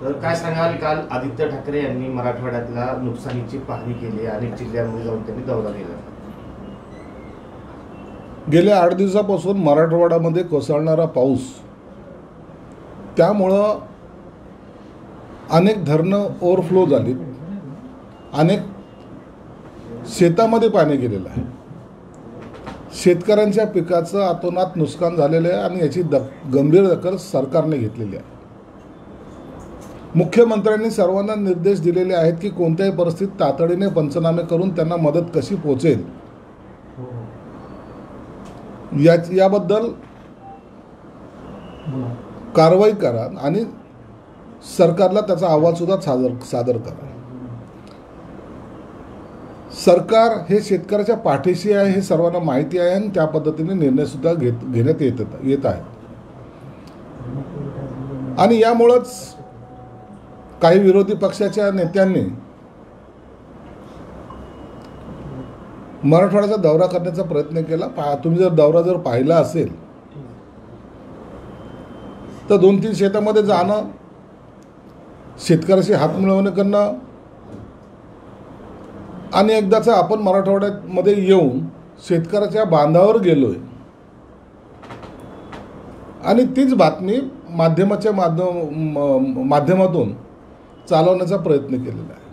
तर काय सांगाल, काल आदित्य ठाकरे यांनी मराठवाड्यातल्या नुकसानीची पाहणी केली, अनेक जिल्ह्यांमध्ये जाऊन त्यांनी दौरा केला. गेल्या 8 दिवसापासून मराठवाड्यामध्ये कोसळणारा पाऊस, त्यामुळं अनेक धरणं ओव्हरफ्लो झालीत, अनेक शेतामध्ये पाणी गेलेलं आहे, शेतकऱ्यांच्या पिकाचं अतोनात नुकसान झालेलं आहे आणि याची गंभीर दखल सरकारने घेतलेली आहे. मुख्यमंत्र्यांनी सर्वांना निर्देश दिलेले आहेत की कोणत्याही परिस्थितीत तातडीने पंचनामे करून त्यांना मदत कशी पोहोचेल याबद्दल कारवाई करा आणि सरकारला त्याचा अहवालसुद्धा सादर करा. सरकार हे शेतकऱ्याच्या पाठीशी आहे हे सर्वांना माहिती आहे आणि त्या पद्धतीने निर्णयसुद्धा घेण्यात येत आहेत. आणि यामुळंच काही विरोधी पक्षाच्या नेत्यांनी मराठवाड्याचा दौरा करण्याचा प्रयत्न केला. तुम्ही जर दौरा पाहिला असेल तर 2-3 शेतामध्ये जाणं, शेतकऱ्याशी हात मिळवणे करणं आणि एकदाच आपण मराठवाड्यामध्ये येऊन शेतकऱ्याच्या बांधावर गेलोय आणि तीच बातमी माध्यमाच्या माध्यमातून चालवण्याचा प्रयत्न केलेला आहे.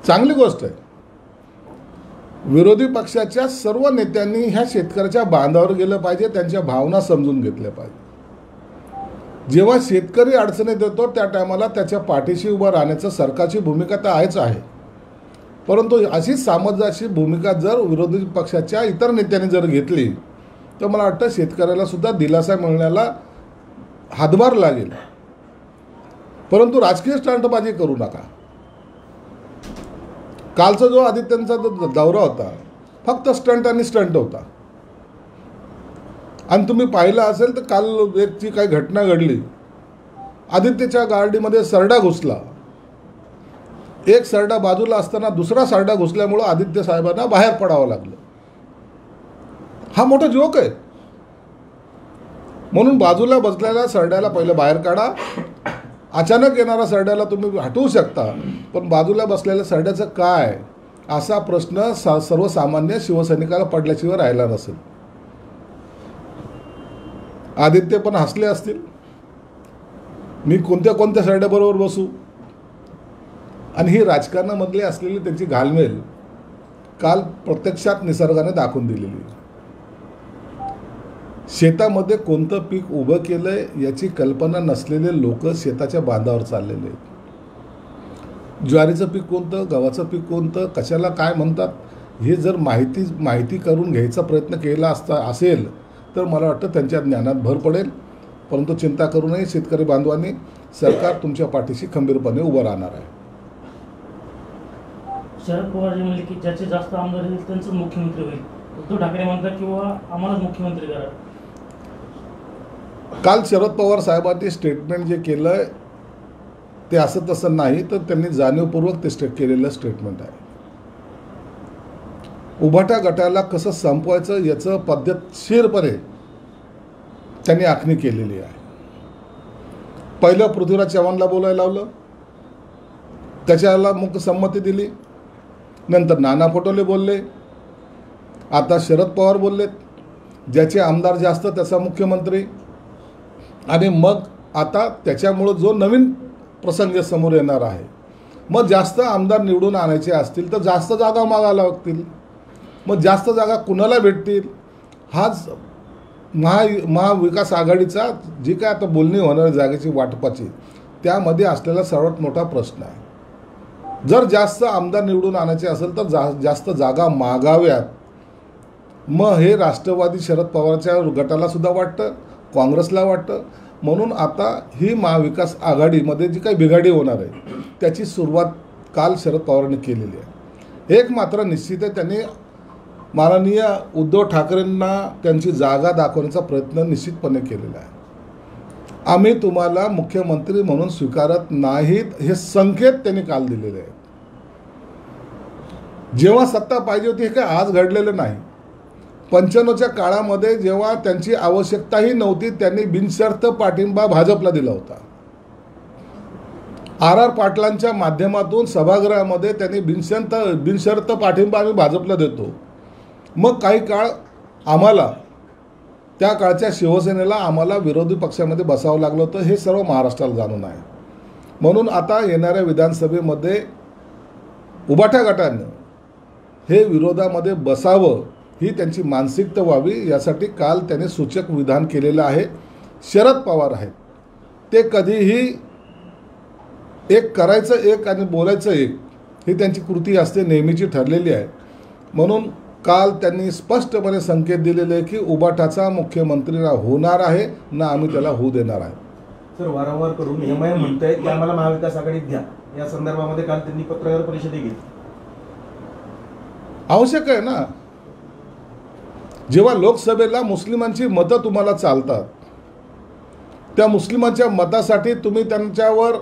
चांगली गोष्ट आहे. विरोधी पक्षाच्या सर्व नेत्यांनी ह्या शेतकऱ्याच्या बांधावर गेलं पाहिजे, त्यांच्या भावना समजून घेतल्या पाहिजे. जेव्हा शेतकरी अडचणीत येतो त्या टायमाला त्याच्या पाठीशी उभं राहण्याचं सरकारची भूमिका तर आहेच आहे, परंतु अशीच सामंजस्याची भूमिका जर विरोधी पक्षाच्या इतर नेत्यांनी जर घेतली तर मला वाटतं शेतकऱ्याला सुद्धा दिलासा मिळण्याला हातभार लागेल. परंतु राजकीय स्टंटबाजी करू नका. कालचा जो आदित्यांचा दौरा होता फक्त स्टंट आणि स्टंट होता. आणि तुम्ही पाहिलं असेल तर काल एक जी काही घटना घडली, आदित्यच्या गाडीमध्ये सरडा घुसला, एक सरडा बाजूला असताना दुसरा सरडा घुसल्यामुळं आदित्य साहेबांना बाहेर पडावं लागलं. हा मोठा जोक आहे. म्हणून बाजूला बसलेल्या सरड्याला पहिलं बाहेर काढा. अचानक येणारा सरड्याला तुम्ही हटवू शकता, पण बाजूला बसलेल्या सरड्याचं काय असा प्रश्न सर्वसामान्य शिवसैनिकाला पडल्याशिवाय राहिला नसेल. आदित्य पण हसले असतील, मी कोणत्या सरड्याबरोबर बसू. आणि ही राजकारणामधली असलेली त्यांची घालमेल काल प्रत्यक्षात निसर्गाने दाखवून दिलेली. शेतामध्ये कोणतं पीक उभं केलंय याची कल्पना नसलेले लोक शेताच्या बांधावर चाललेले आहेत. ज्वारीचं पीक कोणतं, गव्हाचं पीक कोणतं, कशाला काय म्हणतात, हे जर माहिती करून घ्यायचा प्रयत्न केला असेल तर मला वाटतं त्यांच्या ज्ञानात भर पडेल. परंतु चिंता करू नये शेतकरी बांधवांनी, सरकार तुमच्या पाठीशी खंबीरपणे उभं राहणार आहे. शरद पवार जे म्हणले की ज्याचे जास्त आमदार होईल त्यांचं मुख्यमंत्री होईल, उद्धव ठाकरे म्हणतात किंवा आम्हालाच मुख्यमंत्री करा. काल शरद पवार साहेबांनी स्टेटमेंट जे केलं ते असं तसं नाही, तर त्यांनी जाणीवपूर्वक ते केलेलं स्टेटमेंट आहे. उभाटा गटाला कसं संपवायचं याचं पद्धतशीरपणे त्यांनी आखणी केलेली आहे. पहिलं पृथ्वीराज चव्हाणला बोलायला लावलं, त्याच्याला मुख्य संमती दिली. नंतर नाना पटोले बोलले, आता शरद पवार बोललेत. ज्याचे आमदार जास्त त्याचा मुख्यमंत्री. आणि मग आता त्याच्यामुळं जो नवीन प्रसंग समोर येणार आहे, मग जास्त आमदार निवडून आणायचे असतील तर जास्त जागा मागायला लागतील. मग जास्त जागा कुणाला भेटतील, हाच महाविकास आघाडीचा जी काय आता बोलणी होणार जागेची वाटपाची, त्यामध्ये असलेला सर्वात मोठा प्रश्न आहे. जर जास्त आमदार निवडून आणायचे असेल तर जास्त जागा मागाव्यात. मग हे राष्ट्रवादी शरद पवारच्या गटाला सुद्धा वाटतं, काँग्रेसला वाटतं. म्हणून आता ही महाविकास आघाडीमध्ये जी काही बिघाडी होणार आहे त्याची सुरुवात काल शरद पवारांनी केलेली आहे. एक मात्र निश्चित आहे, त्यांनी माननीय उद्धव ठाकरेंना त्यांची जागा दाखवण्याचा प्रयत्न निश्चितपणे केलेला आहे. आम्ही तुम्हाला मुख्यमंत्री म्हणून स्वीकारत नाहीत हे संकेत त्यांनी काल दिलेले आहेत. जेव्हा सत्ता पाहिजे होती हे काय आज घडलेलं नाही. 95च्या काळामध्ये जेव्हा त्यांची आवश्यकताही नव्हती त्यांनी बिनशर्त पाठिंबा भाजपला दिला होता. आर पाटलांच्या माध्यमातून सभागृहामध्ये त्यांनी बिनशर्त पाठिंबा आम्ही भाजपला देतो. मग काही काळ आम्हाला त्या काळच्या शिवसेनेला आम्हाला विरोधी पक्षामध्ये बसावं लागलं होतं. हे सर्व महाराष्ट्राला जाणून आहे. म्हणून आता येणाऱ्या विधानसभेमध्ये उभाठा गटानं हे विरोधामध्ये बसावं ही त्यांची मानसिकता व्हावी यासाठी काल त्याने सूचक विधान केलेलं आहे. शरद पवार आहेत ते कधीही एक करायचं एक आणि बोलायचं एक ही त्यांची कृती असते, नेहमीची ठरलेली आहे. म्हणून काल त्यांनी स्पष्टपणे संकेत दिलेले की उभाटाचा मुख्यमंत्री ना होणार आहे ना आम्ही त्याला होऊ देणार आहे. सर, वारंवार करून एमआयएम म्हणतायत की आम्हाला महाविकास आघाडीत घ्या. या संदर्भामध्ये काल त्यांनी पत्रकार परिषदही घेतली. आवश्यक आहे ना. जेव्हा लोकसभेला मुस्लिमांची मतं तुम्हाला चालतात, त्या मुस्लिमांच्या मतासाठी तुम्ही त्यांच्यावर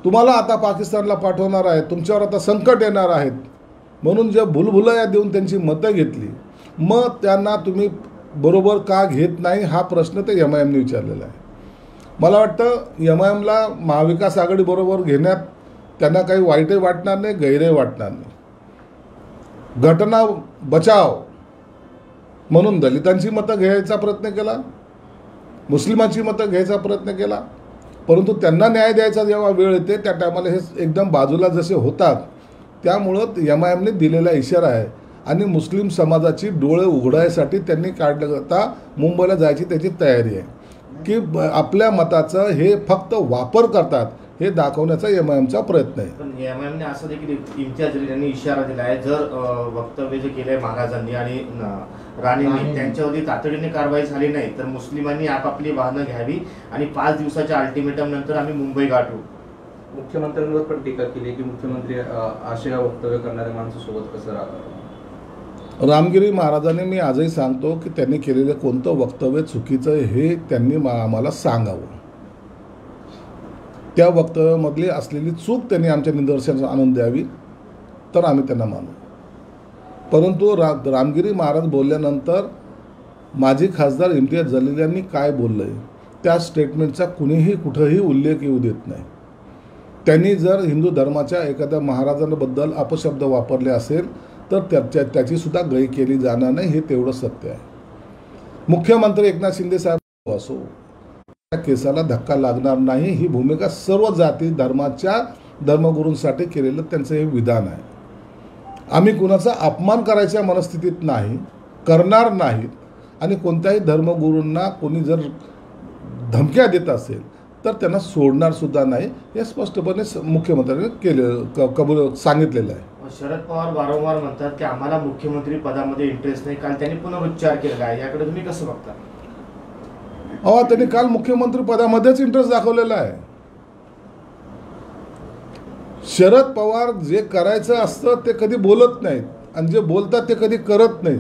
तुम्हाला आता पाकिस्तानला पाठवणार आहे, तुमच्यावर आता संकट येणार आहेत म्हणून जे भुलभुलया देऊन त्यांची मतं घेतली, मग त्यांना तुम्ही बरोबर का घेत नाही हा प्रश्न ते एमआयएमने विचारलेला आहे. मला वाटतं एमआयएमला महाविकास आघाडी बरोबर घेण्यात त्यांना काही वाईटही वाटणार नाही, गैरही वाटणार नाही. घटना बचाव म्हणून दलितांची मतं घ्यायचा प्रयत्न केला, मुस्लिमांची मतं घ्यायचा प्रयत्न केला, परंतु त्यांना न्याय द्यायचा जेव्हा वेळ येते त्या टायमाला हे एकदम बाजूला जसे होतात. त्यामुळं एमआयएमने दिलेला इशारा आहे आणि मुस्लिम समाजाची डोळे उघडायसाठी त्यांनी काढलं आता मुंबईला जायची त्याची तयारी आहे की आपल्या मताचं हे फक्त वापर करतात हे दाखवण्याचा एमआयएमचा प्रयत्न आहे. पण एमआयएमने असं देखील इम्तियाज जलील यांनी इशारा दिला आहे, जर वक्तव्य जे केलंय महाराजांनी आणि राणींनी त्यांच्यावरती तातडीने कारवाई झाली नाही तर मुस्लिमांनी आपापली वाहनं घ्यावी आणि 5 दिवसाच्या अल्टिमेटम नंतर आम्ही मुंबई गाठू. मुख्यमंत्र्यांवर पण टीका केली की मुख्यमंत्री अशा वक्तव्य करणाऱ्या माणसासोबत कसं राहतात. रामगिरी महाराजांनी मी आजही सांगतो की त्यांनी केलेलं कोणतं वक्तव्य चुकीचं हे त्यांनी आम्हाला सांगावं. त्या वक्तव्यामधली असलेली चूक त्यांनी आमच्या निदर्शनास आणून द्यावी तर आम्ही त्यांना मानू. परंतु रामगिरी महाराज बोलल्यानंतर माजी खासदार इम्तियाज जलील यांनी काय बोललं आहे त्या स्टेटमेंटचा कुणीही कुठंही उल्लेख येऊ देत नाही. त्यांनी जर हिंदू धर्माच्या एखाद्या महाराजांबद्दल अपशब्द वापरले असेल तर त्याचीसुद्धा गय केली जाणार नाही, हे तेवढं सत्य आहे. मुख्यमंत्री एकनाथ शिंदे साहेब असो, त्या केसाला धक्का लागणार नाही ही भूमिका सर्व जाती धर्माच्या धर्मगुरूंसाठी केलेलं त्यांचं हे विधान आहे. आम्ही कुणाचा अपमान करायच्या मनस्थितीत नाही, करणार नाहीत आणि कोणत्याही धर्मगुरूंना कोणी जर धमक्या देत असेल तर त्यांना सोडणार सुद्धा नाही हे स्पष्टपणे मुख्यमंत्र्यांनी सांगितलेलं आहे. शरद पवार वारंवार म्हणतात की आम्हाला मुख्यमंत्री पदामध्ये इंटरेस्ट नाही. काल त्यांनी पुनरुच्चार केला आहे, याकडे तुम्ही कसं बघता? त्यांनी काल मुख्यमंत्री पदामध्येच इंटरेस्ट दाखवलेला आहे. शरद पवार जे करायचं असतं ते कधी बोलत नाहीत आणि जे बोलतात ते कधी करत नाहीत.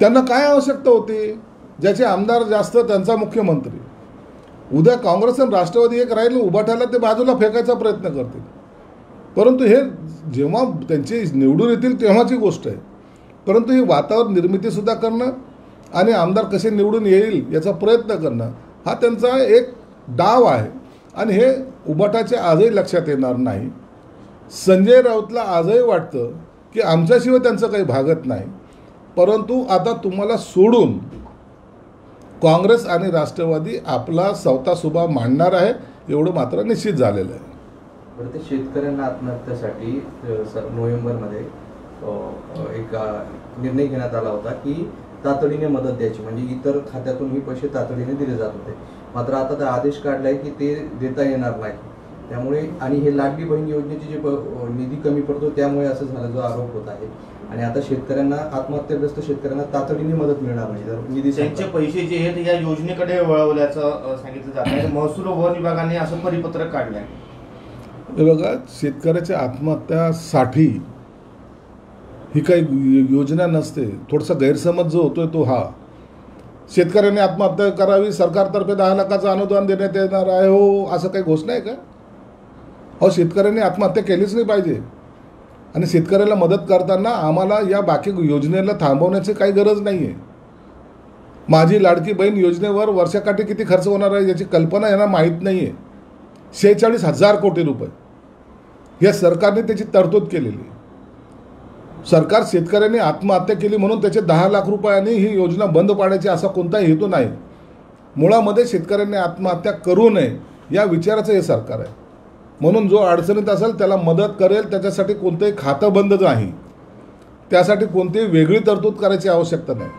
त्यांना काय आवश्यकता होती? ज्याचे आमदार जास्त त्यांचा मुख्यमंत्री. उद्या काँग्रेस आणि राष्ट्रवादी एक राहील, उभाटाला ते बाजूला फेकायचा प्रयत्न करतील. परंतु हे जेव्हा त्यांचे निवडून येतील तेव्हाची गोष्ट आहे. परंतु ही वातावरण निर्मितीसुद्धा करणं आणि आमदार कसे निवडून येईल याचा प्रयत्न करणं हा त्यांचा एक डाव आहे आणि हे उभाटाच्या आजही लक्षात येणार नाही. संजय राऊतला आजही वाटतं की आमच्याशिवाय त्यांचं काही भागत नाही. परंतु आता तुम्हाला सोडून काँग्रेस आणि राष्ट्रवादी आपला स्वतःसुभा मांडणार आहे एवढं मात्र निश्चित झालेलं आहे. बरं, ते शेतकऱ्यांना आत्महत्यासाठी नोव्हेंबरमध्ये एक निर्णय घेण्यात आला होता की तातडीने मदत द्यायची, म्हणजे इतर खात्यातून ही पैसे तातडीने दिले जात होते. मात्र आता तर आदेश काढला आहे की ते देता येणार नाही. त्यामुळे आणि हे लाडली बहीण योजनेची जे निधी कमी पडतो त्यामुळे असं झालं जो आरोप होत आहे. आणि आता शेतकऱ्यांना, आत्महत्याग्रस्त शेतकऱ्यांना तातडीने मदत मिळणार नाही जर निधी त्यांचे पैसे जे आहेत या योजनेकडे वळवल्याचं सांगितलं जात आहे. महसूल वन विभागाने असं परिपत्रक काढलं आहे. हे बघा, शेतकऱ्याच्या आत्महत्यासाठी ही काही योजना नसते. थोडासा गैरसमज जो होतोय तो हा, शेतकऱ्यांनी आत्महत्या करावी, सरकारतर्फे 10 लाखाचं अनुदान देण्यात येणार आहे हो, असं काही घोषणा आहे का? शेतकऱ्यांनी आत्महत्या केलीच नाही पाहिजे. आणि शेतकऱ्याला मदत करताना आम्हाला या बाकी योजनेला थांबवण्याची काही गरज नाही आहे. माझी लाडकी बहीण योजनेवर वर्षाकाठी किती खर्च होणार आहे याची कल्पना यांना माहीत नाही आहे. 46,000 कोटी रुपये या सरकारने त्याची तरतूद केलेली. सरकार शेतकऱ्यांनी आत्महत्या केली म्हणून त्याचे 10 लाख रुपयांनी ही योजना बंद पाडायची असा कोणताही हेतू नाही. मुळामध्ये शेतकऱ्यांनी आत्महत्या करू नये या विचाराचं हे सरकार आहे. म्हणून जो अडचणीत असेल त्याला मदत करेल, त्याच्यासाठी कोणतंही खातं बंद नाही, त्यासाठी कोणतीही वेगळी तरतूद करायची आवश्यकता नाही.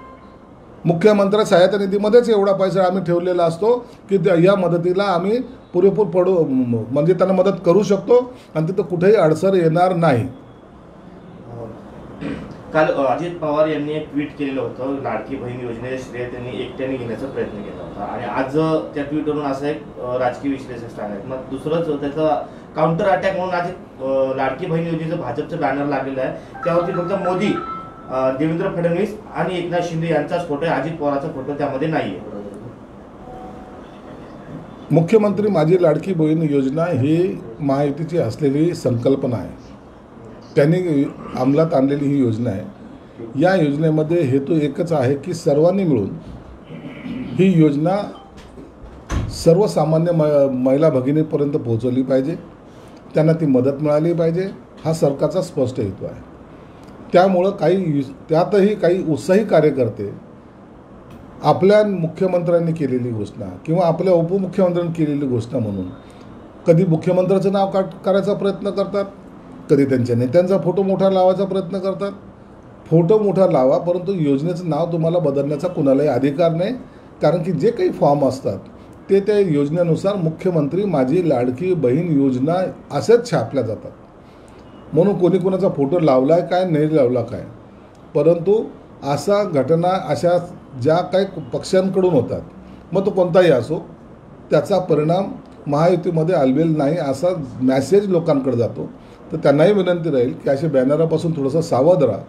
मुख्यमंत्री सहायता निधीमध्येच एवढा पैसा आम्ही ठेवलेला असतो की या मदतीला आम्ही पुरेपूर म्हणजे त्यांना मदत करू शकतो आणि तिथं कुठेही अडचण येणार नाही. काल अजित पवार यांनी एक ट्विट केलेलं होतं, लाडकी बहीण योजनेचे श्रेय त्यांनी एकट्याने घेण्याचा प्रयत्न केला होता आणि आज त्या ट्विटवरून असं एक राजकीय विश्लेषक सांगतात. मग दुसरंच त्याचा काउंटर अटॅक म्हणून आज लाडकी बहीण योजनेचं भाजपचं बॅनर लागलेलं आहे, त्यावरती फक्त मोदी, देवेंद्र फडणवीस आणि एकनाथ शिंदे यांचाच फोटो आहे, अजित पवारचा फोटो त्यामध्ये नाहीये. मुख्यमंत्री माझी लाडकी बहीण योजना ही महायुतीची असलेली संकल्पना आहे. त्यांनी अंमलात आणलेली ही योजना आहे. या योजनेमध्ये हेतू एकच आहे की सर्वांनी मिळून ही योजना सर्वसामान्य महिला भगिनीपर्यंत पोहोचवली पाहिजे, त्यांना ती मदत मिळाली पाहिजे, हा सरकारचा स्पष्ट हेतू आहे. त्यामुळं त्यातही काही उत्साही कार्यकर्ते आपल्या मुख्यमंत्र्यांनी केलेली घोषणा किंवा आपल्या उपमुख्यमंत्र्यांनी केलेली घोषणा म्हणून कधी मुख्यमंत्र्याचं नाव करायचा प्रयत्न करतात, कधी त्यांच्या नेत्यांचा फोटो मोठा लावायचा प्रयत्न करतात. फोटो मोठा लावा, परंतु योजनेचं नाव तुम्हाला बदलण्याचा कुणालाही अधिकार नाही, कारण की जे काही फॉर्म असतात ते त्या योजनेनुसार मुख्यमंत्री माझी लाडकी बहीण योजना असेच छापल्या जातात. म्हणून कोणी कोणाचा फोटो लावला आहे काय, नाही लावला काय, परंतु अशा घटना अशा ज्या काही पक्षांकडून होतात, मग तो कोणताही असो, त्याचा परिणाम महायुतीमध्ये आलबेल नाही असा मॅसेज लोकांकडे जातो. तर त्यांनाही विनंती राहील की अशा बॅनरापासून थोडंसं सावध राहा.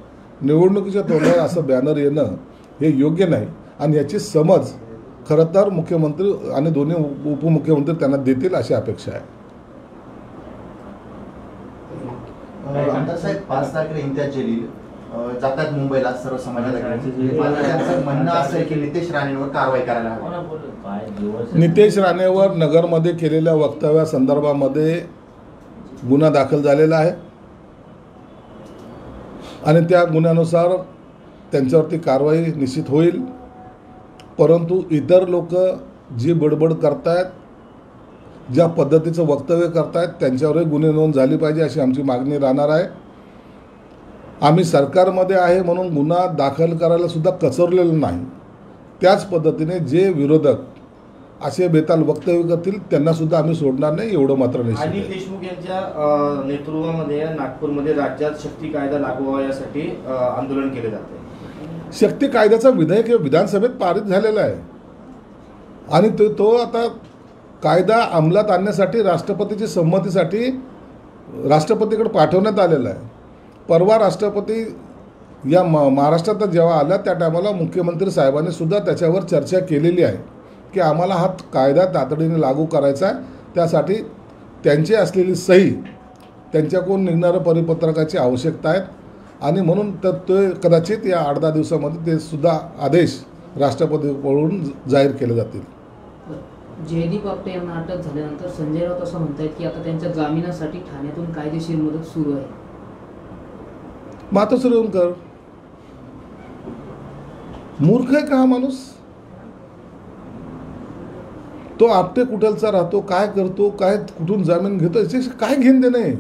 निवडणुकीच्या तोंडावर असं बॅनर येणं हे योग्य नाही आणि याची समज खरं तर मुख्यमंत्री आणि दोन्ही उपमुख्यमंत्री त्यांना देतील अशी अपेक्षा आहे. आमदार साहेब 5 तारखेला इम्तियाज जलील जातात मुंबईला सर्व समाजाला घेऊन. त्यांचं म्हणणं असं आहे की नितेश राणेंवर कारवाई करायला हवी. नितेश राणेवर नगरमध्ये केलेल्या वक्तव्यासंदर्भामध्ये गुन्हा दाखल झालेला आहे आणि त्या गुन्ह्यानुसार त्यांच्यावरती कारवाई निश्चित होईल. परंतु इतर लोक जी बडबड करतायत, ज्या पद्धतीचं वक्तव्य करतायत, त्यांच्यावरही गुन्हे नोंद झाली पाहिजे अशी आमची मागणी राहणार आहे. आम्ही सरकारमध्ये आहे म्हणून गुन्हा दाखल करायला सुद्धा कचरलेलं नाही. त्याच पद्धतीने जे विरोधक असे बेताल वक्तव्य करतील त्यांना सुद्धा आम्ही सोडणार नाही, एवढं मात्र निश्चित आहे. अनिल देशमुख यांच्या नेतृत्वामध्ये नागपूरमध्ये राज्यात शक्ती कायदा लागू व्हावा यासाठी आंदोलन केले जाते. शक्ती कायद्याचा विधेयक विधानसभेत पारित झालेला आहे आणि तो आता कायदा अंमलात आणण्यासाठी राष्ट्रपतीची संमतीसाठी राष्ट्रपतीकडे पाठवण्यात आलेला आहे. परवा राष्ट्रपती या महाराष्ट्रात जेव्हा आल्या त्या टायमाला मुख्यमंत्री साहेबांनी सुद्धा त्याच्यावर चर्चा केलेली आहे की आम्हाला हा कायदा तातडीने लागू करायचा आहे. त्यासाठी त्यांची असलेली सही, त्यांच्याकडून निघणाऱ्या परिपत्रकाची आवश्यकता आहे आणि म्हणून तर ते कदाचित या 8-10 दिवसामध्ये ते सुद्धा आदेश राष्ट्रपतीकडून जाहीर केले जातील. जयदीप आपटे यांना अटक झाल्यानंतर संजय राऊत असं म्हणतायत की आता त्यांच्या जामिनासाठी ठाण्यातून कायदेशीर मदत सुरू आहे. मातोश्री येऊन कर. मूर्ख आहे का हा माणूस? तो आपटे कुठलचा राहतो, काय करतो, काय कुठून जामीन घेतो, याच्याशी काय घेण देणं आहे?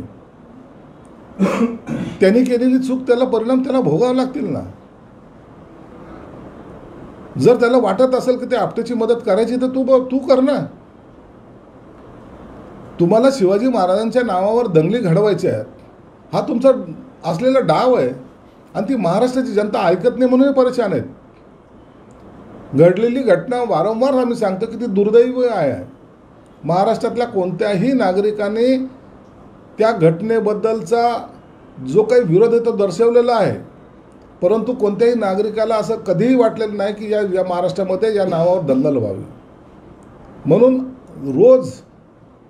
त्यांनी केलेली चूक त्याला परिणाम त्याला भोगावे लागतील ना. जर त्याला वाटत असेल की ते आपटेची मदत करायची तर तू कर ना. तुम्हाला शिवाजी महाराजांच्या नावावर दंगली घडवायच्या आहेत, हा तुमचा असलेला डाव आहे आणि ती महाराष्ट्राची जनता ऐकत नाही म्हणून परेशान आहेत. घडलेली घटना वारंवार आम्ही सांगतो की ती दुर्दैवी आहे. महाराष्ट्रातल्या कोणत्याही नागरिकाने त्या घटनेबद्दलचा जो काही विरोध आहे तो दर्शवलेला आहे, परंतु कोणत्याही नागरिकाला असं कधीही वाटलेलं नाही की या महाराष्ट्रामध्ये या नावावर दंगल व्हावी. म्हणून रोज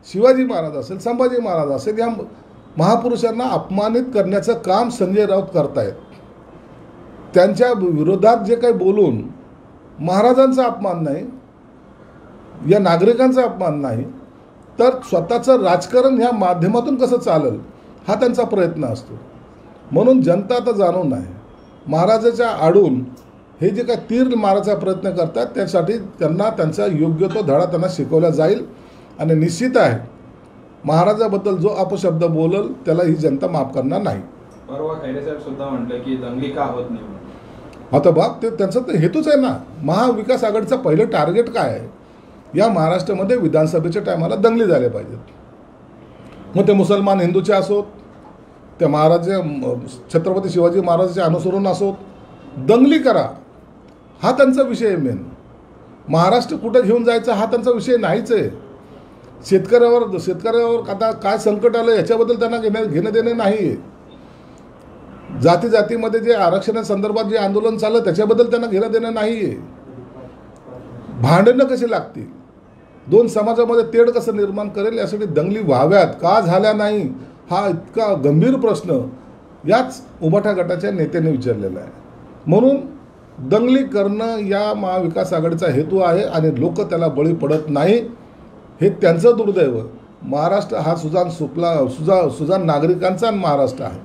शिवाजी महाराज असेल, संभाजी महाराज असेल, या महापुरुषांना अपमानित करण्याचं काम संजय राऊत करतायत. त्यांच्या विरोधात जे काही बोलून महाराजांचा अपमान नाही, या नागरिकांचा अपमान नाही, तर स्वतःचं राजकारण ह्या माध्यमातून कसं चालेल हा त्यांचा प्रयत्न असतो. म्हणून जनता आता जाणून आहे महाराजाच्या आडून हे जे काय तीर मारायचा प्रयत्न करतात त्यासाठी त्यांना त्यांचा योग्य तो धडा त्यांना शिकवला जाईल. आणि निश्चित आहे महाराजाबद्दल जो अपशब्द बोलल त्याला ही जनता माफ करणार नाही. परवा खैरे साहेब सुद्धा म्हटलं की दंगली का होत नाही. आता बाप ते त्यांचा तर हेतूच आहे ना. महाविकास आघाडीचं पहिलं टार्गेट काय आहे, या महाराष्ट्रामध्ये विधानसभेच्या टायमाला दंगली झाल्या पाहिजेत. मग ते मुसलमान हिंदूचे असोत, त्या महाराज छत्रपती शिवाजी महाराजांचे अनुसरून असोत, दंगली करा हा त्यांचा विषय आहे. मेन महाराष्ट्र कुठं घेऊन जायचा हा त्यांचा विषय नाहीच आहे. शेतकऱ्यावर आता काय संकट आलं याच्याबद्दल त्यांना घेणं देणं नाही आहे. जाती जातीमध्ये जे आरक्षणासंदर्भात जे आंदोलन चाललं त्याच्याबद्दल त्यांना घेणं देणं नाही आहे. भांडणं कशी लागतील, दोन समाजामध्ये तेढ कसं निर्माण करेल यासाठी दंगली व्हाव्यात का झाल्या नाही हा इतका गंभीर प्रश्न याच उभाटा गटाच्या नेत्याने विचारलेला आहे. म्हणून दंगली करणं या महाविकास आघाडीचा हेतू आहे आणि लोक त्याला बळी पडत नाही हे त्यांचं दुर्दैव. महाराष्ट्र हा सुजाण नागरिकांचा महाराष्ट्र आहे,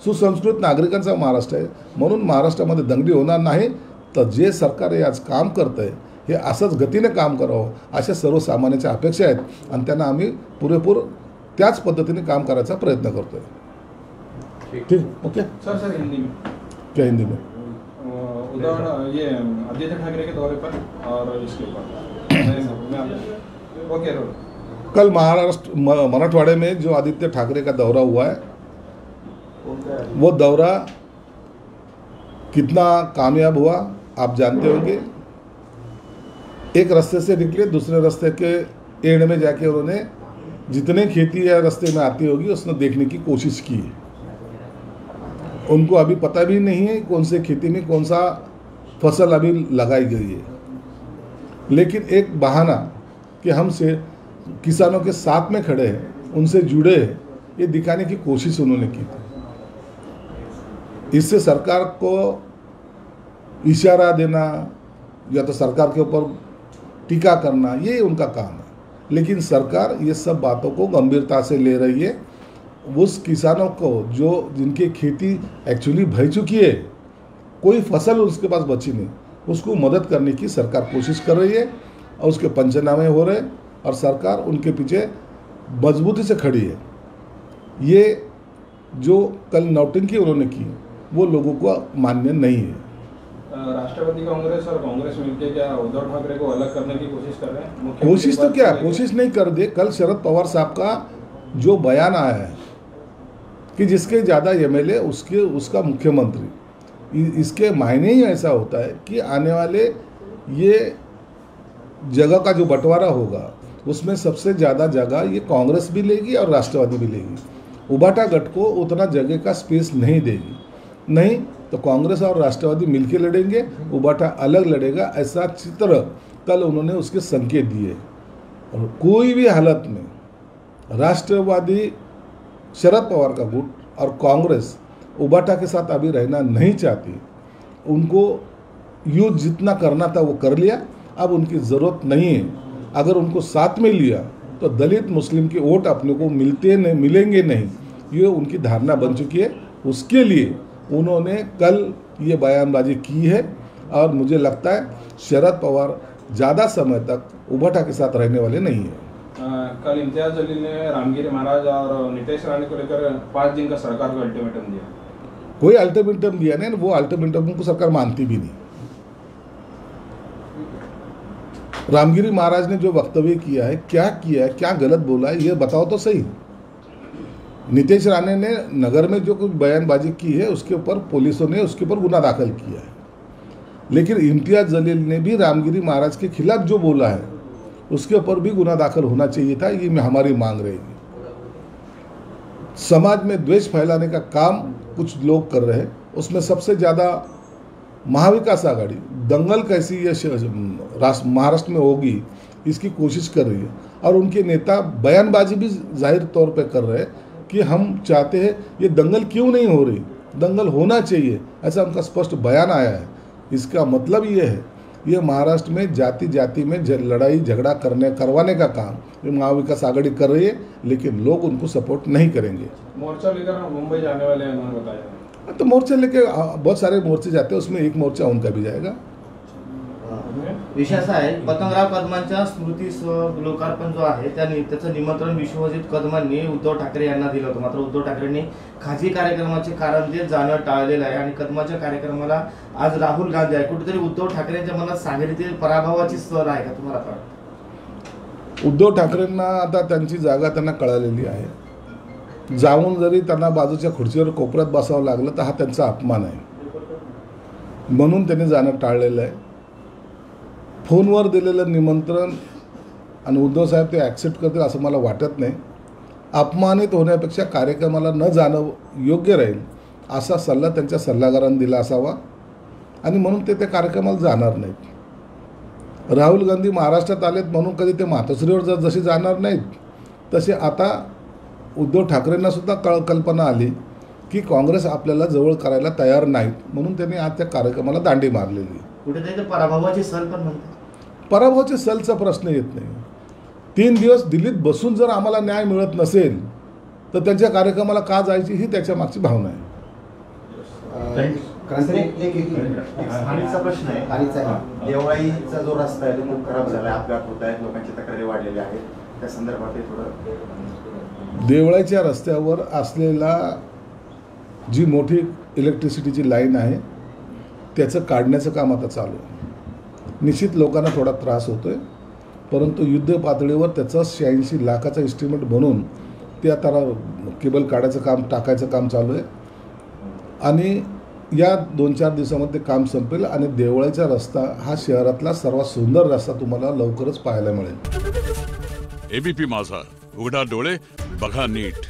सुसंस्कृत नागरिकांचा महाराष्ट्र आहे. म्हणून महाराष्ट्रामध्ये दंगली होणार नाही. तर जे सरकार हे आज काम करतं आहे हे असंच गतीने काम करावं अशा सर्वसामान्यांच्या अपेक्षा आहेत आणि त्यांना आम्ही पुरेपूर त्याच पद्धतीने काम करायचा प्रयत्न करतो आहे. ठीक ओके सर हिंदी में क्या हिंदी में उदाहरण ये आदित्य ठाकरे के दौरे पर और इसके ऊपर ओके कल मराठवाड़े में जो आदित्य ठाकरे का दौरा हुआ है वो दौरा कितना कामयाब हुआ आप जानते होंगे. एक रास्ते से निकले, दूसरे रास्ते के एंड में जाके उन्होंने जितने खेती या रास्ते में आती होगी उसने देखने की कोशिश की. उनको अभी पता भी नहीं है कौन से खेती में कौन सा फसल अभी लगाई गई है, लेकिन एक बहाना कि हम से किसानों के साथ में खड़े हैं, उनसे जुड़े हैं, ये दिखाने की कोशिश उन्होंने की थी. इससे सरकार को इशारा देना या तो सरकार के ऊपर टीका करना ये उनका काम है. लेकिन सरकार ये सब बातों को गंभीरता से ले रही है. उस किसानों को जो जिनकी खेती एक्चुअली भय चुकी है, कोई फसल उसके पास बची नहीं, उसको मदद करने की सरकार कोशिश कर रही है और उसके पंचनामे हो रहे हैं और सरकार उनके पीछे मजबूती से खड़ी है. ये जो कल नौटंकी उन्होंने की वो लोगों को मान्य नहीं है. राष्ट्रवादी कांग्रेस और कांग्रेस मिलकर क्या उद्धव ठाकरे को अलग करने की कोशिश कर रहे हैं? कोशिश तो क्या, कोशिश नहीं कर दे. कल शरद पवार साहब का जो बयान आया है कि जिसके ज़्यादा एमएलए उसका मुख्यमंत्री, इसके मायने ही ऐसा होता है कि आने वाले ये जगह का जो बंटवारा होगा उसमें सबसे ज़्यादा जगह ये कांग्रेस भी लेगी और राष्ट्रवादी भी लेगी. उभाटा गट को उतना जगह का स्पेस नहीं देगी. नहीं तो कांग्रेस और राष्ट्रवादी मिलकर लड़ेंगे, उभाटा अलग लड़ेगा, ऐसा चित्र कल उन्होंने उसके संकेत दिए. और कोई भी हालत में राष्ट्रवादी शरद पवार का गुट और कांग्रेस उभाटा के साथ अभी रहना नहीं चाहती. उनको युद्ध जितना करना था वो कर लिया, अब उनकी ज़रूरत नहीं है. अगर उनको साथ में लिया तो दलित मुस्लिम के वोट अपने को मिलेंगे नहीं, ये उनकी धारणा बन चुकी है. उसके लिए उन्होंने कल ये बयानबाजी की है और मुझे लगता है शरद पवार ज़्यादा समय तक उभाटा के साथ रहने वाले नहीं हैं. कल इम्तियाज जलील ने रामगिरी महाराज और नितेश राणे को लेकर 5 दिन का सरकार को अल्टीमेटम दिया. कोई अल्टीमेटम दिया नहीं, वो अल्टीमेटम को सरकार मानती भी नहीं. रामगिरी महाराज ने जो वक्तव्य किया है, क्या गलत बोला है ये बताओ तो सही. नितेश राणे ने नगर में जो कुछ बयानबाजी की है उसके ऊपर पुलिसों ने उसके ऊपर गुना दाखिल किया है. लेकिन इम्तियाज जलील ने भी रामगिरी महाराज के खिलाफ जो बोला है उसके ऊपर भी गुना दाखिल होना चाहिए था. ये हमारी मांग रहेगी. समाज में द्वेष फैलाने का काम कुछ लोग कर रहे हैं, उसमें सबसे ज़्यादा महाविकास आघाड़ी दंगल कैसी ये महाराष्ट्र में होगी इसकी कोशिश कर रही है. और उनके नेता बयानबाजी भी जाहिर तौर पे कर रहे हैं कि हम चाहते हैं ये दंगल क्यों नहीं हो रही, दंगल होना चाहिए, ऐसा उनका स्पष्ट बयान आया है. इसका मतलब ये है ये महाराष्ट्र में जाति जाति में लड़ाई झगड़ा करवाने का काम ये महाविकास आघाड़ी कर रही है, लेकिन लोग उनको सपोर्ट नहीं करेंगे। मोर्चा लेकर मुंबई जाने वाले हैं उन्होंने बताया। तो मोर्चे लेके बहुत सारे मोर्चे जाते हैं, उसमें एक मोर्चा उनका भी जाएगा। विषय असा आहे, पतंगराव कदमांच्या स्मृतीस लोकार्पण जो आहे त्याचं निमंत्रण विश्वजित कदमांनी उद्धव ठाकरे यांना दिलं होतं, मात्र उद्धव ठाकरेंनी खाजगी कार्यक्रमाचे कारण देत जाणं टाळलेलं आहे आणि कदमाच्या कार्यक्रमाला आज राहुल गांधी आहे। कुठेतरी उद्धव ठाकरेंच्या मनात सांगलीतील पराभवाची सर आहे का तुम्हाला काय वाटतं? उद्धव ठाकरेंना आता त्यांची जागा त्यांना कळालेली आहे। जाऊन जरी त्यांना बाजूच्या खुर्चीवर कोपऱ्यात बसावं लागलं तर हा त्यांचा अपमान आहे, म्हणून त्यांनी जाणं टाळलेलं आहे। फोनवर दिलेलं निमंत्रण आणि उद्धव साहेब ते ॲक्सेप्ट करतील असं मला वाटत नाही। अपमानित होण्यापेक्षा कार्यक्रमाला न जाणं योग्य राहील असा सल्ला त्यांच्या सल्लागारांनी दिला असावा आणि म्हणून ते त्या कार्यक्रमाला जाणार नाहीत। राहुल गांधी महाराष्ट्रात आलेत म्हणून कधी ते मातोश्रीवर जशी जाणार नाहीत तसे आता उद्धव ठाकरेंना सुद्धा कल्पना आली की काँग्रेस आपल्याला जवळ करायला तयार नाहीत, म्हणून त्यांनी आज त्या कार्यक्रमाला दांडी मारलेली। कुठेतरी पराभवाची सल पण म्हणतात। पराभवाच्या सलचा प्रश्न येत नाही। 3 दिवस दिल्लीत बसून जर आम्हाला न्याय मिळत नसेल तर त्यांच्या कार्यक्रमाला का जायची ही त्याच्या मागची भावना आहे। स्थानिकचा प्रश्न आहे, देवळाईचा जो रस्ता आहे तो खूप खराब झाला आहे, अपघात होत आहेत, लोकांची तक्रारी वाढलेल्या आहेत, त्या संदर्भात थोडं देवळाईच्या रस्त्यावर असलेला जी मोठी इलेक्ट्रिसिटीची लाईन आहे त्याचं काढण्याचं काम आता चालू आहे। निश्चित लोकांना थोडा त्रास होतो आहे, परंतु युद्ध पातळीवर त्याचं 86 लाखाचा एस्टिमेट बनवून ते आता केबल काढायचं काम टाकायचं काम चालू आहे आणि या 2-4 दिवसामध्ये काम संपेल आणि देवळाईचा रस्ता हा शहरातला सर्वात सुंदर रस्ता तुम्हाला लवकरच पाहायला मिळेल। एबीपी माझा, उघडा डोळे बघा नीट।